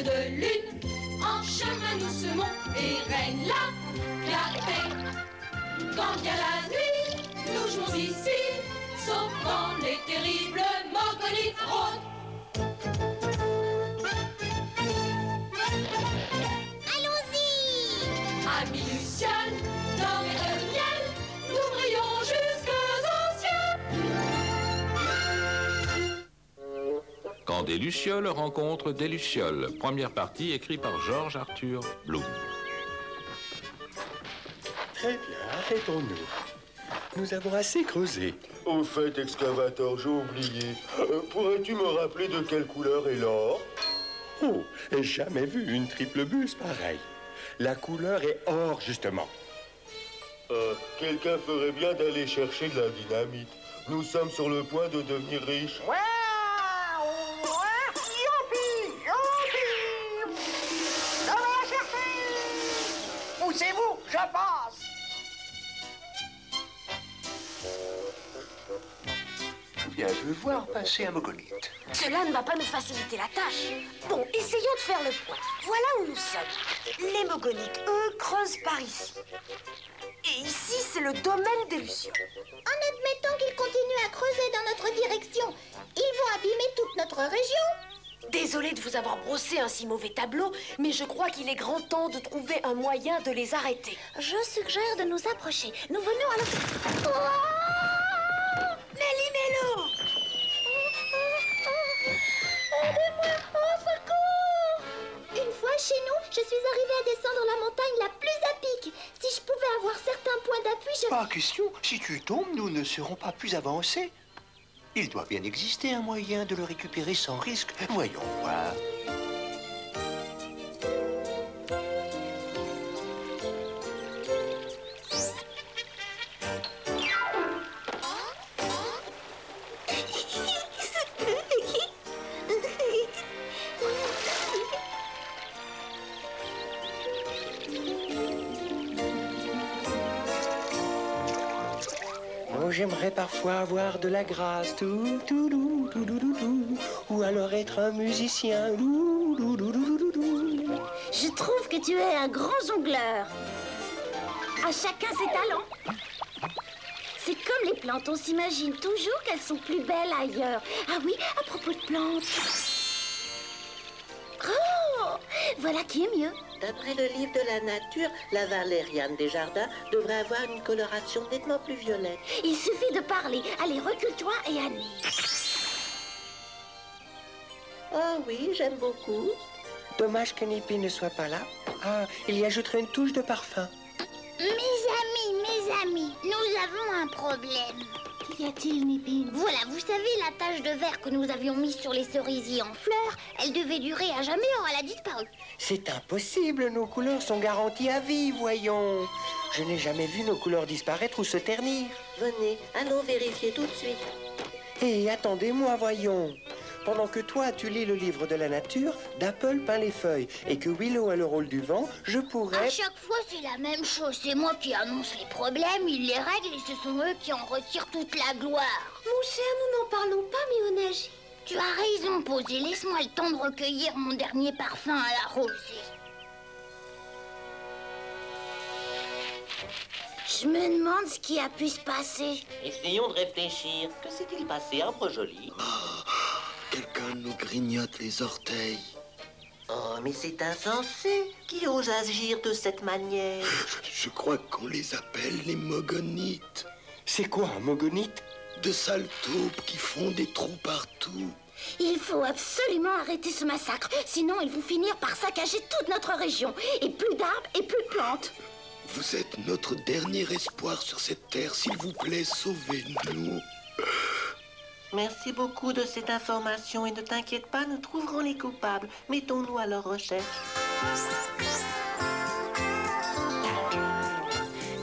de lune. En chemin nous semons et règne la clarté. Quand vient la nuit, nous jouons ici, sauf quand les terribles mogonites rôdent. Allons-y! Amis lucioles, dormez de miel, nous brillons jusqu'aux cieux. Quand des lucioles rencontrent des lucioles. Première partie écrite par George Arthur Bloom. Très bien, arrêtons-nous. Nous avons assez creusé. Au fait, excavateur, j'ai oublié. Pourrais-tu me rappeler de quelle couleur est l'or? Oh, jamais vu une triple buse pareille. La couleur est or, justement. Quelqu'un ferait bien d'aller chercher de la dynamite. Nous sommes sur le point de devenir riches. Poussez-vous, je passe. Bien, je veux voir passer un mogonite. Cela ne va pas nous faciliter la tâche. Bon, essayons de faire le point. Voilà où nous sommes. Les mogonites, eux, creusent par ici. Et ici, c'est le domaine des lucioles. En admettant qu'ils continuent à creuser dans notre direction, ils vont abîmer toute notre région. Désolée de vous avoir brossé un si mauvais tableau, mais je crois qu'il est grand temps de trouver un moyen de les arrêter. Je suggère de nous approcher. Nous venons à la... Méli-Mélo! Aidez-moi, au secours! Une fois chez nous, je suis arrivée à descendre la montagne la plus à pic. Si je pouvais avoir certains points d'appui, je... Pas question. Si tu tombes, nous ne serons pas plus avancés. Il doit bien exister un moyen de le récupérer sans risque. Voyons voir. J'aimerais parfois avoir de la grâce, tout, ou alors être un musicien, Je trouve que tu es un grand jongleur. À chacun ses talents. C'est comme les plantes, on s'imagine toujours qu'elles sont plus belles ailleurs. Ah oui, à propos de plantes. Oh, voilà qui est mieux. D'après le livre de la nature, la valériane des jardins devrait avoir une coloration nettement plus violette. Il suffit de parler. Allez, recule-toi et Annie. Oh oui, j'aime beaucoup. Dommage que Nippy ne soit pas là. Ah, il y ajouterait une touche de parfum. Mes amis, nous avons un problème. Qu'y a-t-il, Nippy? Voilà, vous savez, la tache de verre que nous avions mise sur les cerisiers en fleurs, elle devait durer à jamais, or elle a disparu. C'est impossible, nos couleurs sont garanties à vie, voyons. Je n'ai jamais vu nos couleurs disparaître ou se ternir. Venez, allons vérifier tout de suite. Hé, attendez-moi, voyons. Pendant que toi, tu lis le livre de la nature, Dapple peint les feuilles et que Willow a le rôle du vent, je pourrais... À chaque fois, c'est la même chose. C'est moi qui annonce les problèmes, ils les règlent et ce sont eux qui en retirent toute la gloire. Mon cher, nous n'en parlons pas, Mionagi. Tu as raison, Posé. Laisse-moi le temps de recueillir mon dernier parfum à la rosée. Je me demande ce qui a pu se passer. Essayons de réfléchir. Que s'est-il passé, arbre joli? Quelqu'un nous grignote les orteils. Oh, mais c'est insensé. Qui ose agir de cette manière? Je crois qu'on les appelle les mogonites. C'est quoi un mogonite? De sales taupes qui font des trous partout. Il faut absolument arrêter ce massacre. Sinon, ils vont finir par saccager toute notre région. Et plus d'arbres et plus de plantes. Vous êtes notre dernier espoir sur cette terre. S'il vous plaît, sauvez-nous. Merci beaucoup de cette information et ne t'inquiète pas, nous trouverons les coupables. Mettons-nous à leur recherche.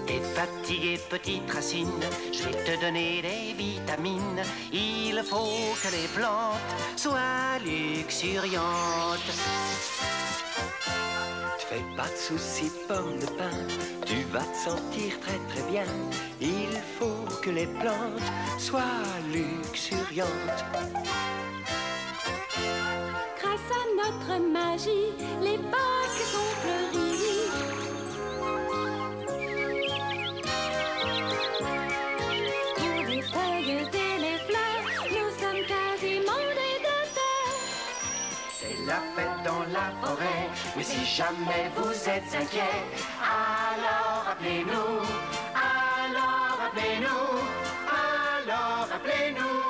T'es fatigué, petite racine, je vais te donner des vitamines. Il faut que les plantes soient luxuriantes. Fais pas de soucis, pomme de pin, tu vas te sentir très très bien. Il faut que les plantes soient luxuriantes. Grâce à notre notre magie, les Pâques sont fleuries. Pour les feuilles et les fleurs, nous sommes quasiment des deux sœurs. C'est la fête dans la forêt, mais si jamais vous êtes inquiet, alors appelez-nous, alors appelez-nous, alors appelez-nous,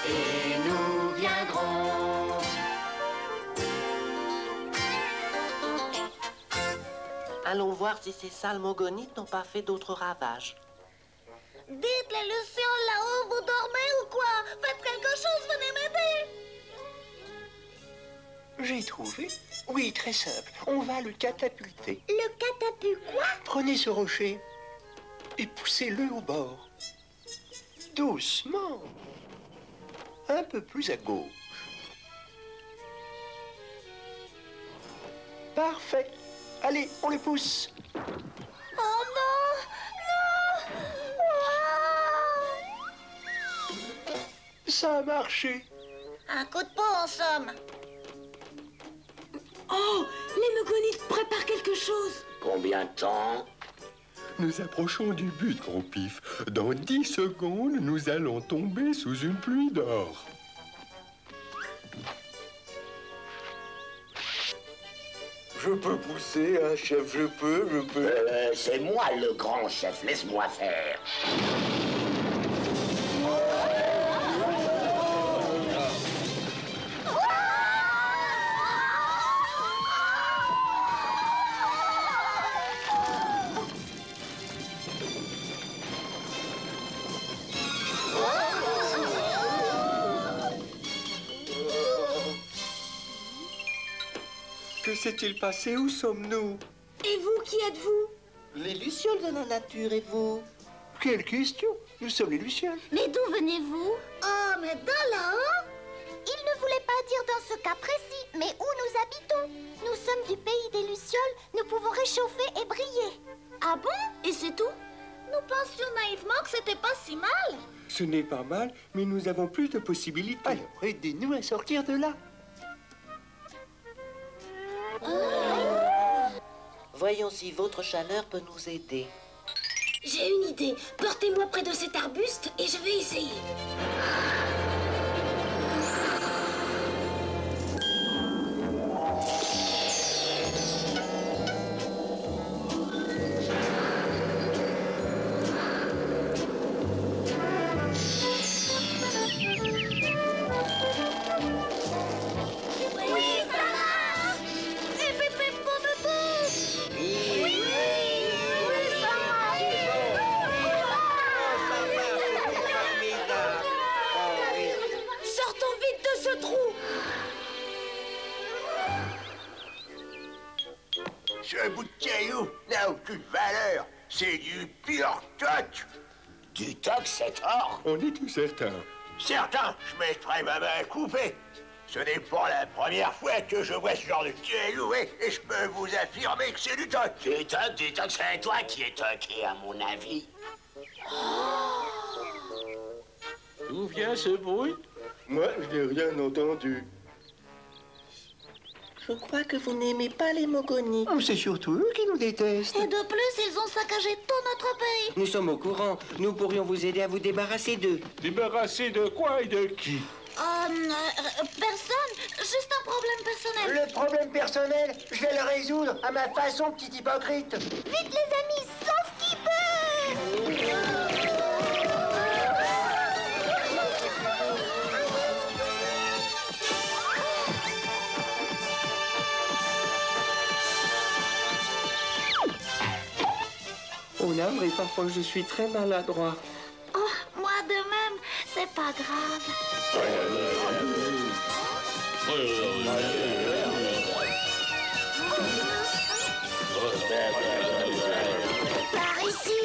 et nous viendrons. Allons voir si ces salmogonites n'ont pas fait d'autres ravages. Dites les lucioles là-haut, vous dormez ou quoi? Faites quelque chose, venez m'aider. J'ai trouvé. Oui, très simple. On va le catapulter. Le catapulte quoi? Prenez ce rocher et poussez-le au bord. Doucement. Un peu plus à gauche. Parfait. Allez, on le pousse. Oh non! Non! Ça a marché. Un coup de peau en somme. Oh, les Mugonites préparent quelque chose. Combien de temps? Nous approchons du but, gros pif. Dans 10 secondes, nous allons tomber sous une pluie d'or. Je peux pousser, hein, chef, je peux. C'est moi le grand chef, laisse-moi faire. Que s'est-il passé? Où sommes-nous? Et vous, qui êtes-vous? Les lucioles de la nature, et vous? Quelle question? Nous sommes les lucioles. Mais d'où venez-vous? Oh, mais d'en là-haut? Il ne voulait pas dire dans ce cas précis, mais où nous habitons. Nous sommes du pays des lucioles, nous pouvons réchauffer et briller. Ah bon? Et c'est tout? Nous pensions naïvement que c'était pas si mal. Ce n'est pas mal, mais nous avons plus de possibilités. Alors, aidez-nous à sortir de là. Voyons si votre chaleur peut nous aider. J'ai une idée. Portez-moi près de cet arbuste et je vais essayer. Ce bout de caillou n'a aucune valeur. C'est du pur toc. Du toc, c'est or? On est tout certain. Certain, je mettrai ma main coupée. Ce n'est pas la première fois que je vois ce genre de caillou, et je peux vous affirmer que c'est du toc. Du toc, c'est toi qui es toqué, à mon avis. D'où vient ce bruit? Moi, je n'ai rien entendu. Je crois que vous n'aimez pas les Mogonites. C'est surtout eux qui nous détestent. Et de plus, ils ont saccagé tout notre pays. Nous sommes au courant. Nous pourrions vous aider à vous débarrasser d'eux. Débarrassé de quoi et de qui? Personne. Juste un problème personnel. Le problème personnel, je vais le résoudre à ma façon, petit hypocrite. Vite, les amis, sauf qui peut. Oh, navré, parfois je suis très maladroit. Oh, moi de même, c'est pas grave. Par ici.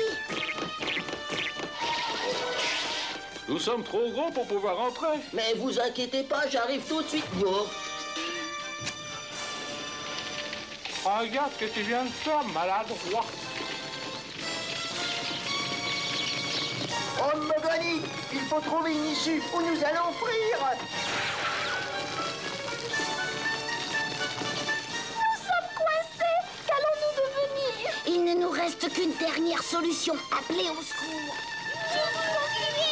Nous sommes trop gros pour pouvoir entrer. Mais vous inquiétez pas, j'arrive tout de suite. Oh. Regarde ce que tu viens de faire, maladroit. Oh, Mogoni, il faut trouver une issue ou nous allons frire. qu'une dernière solution. Appelez au secours. Je vous en supplie.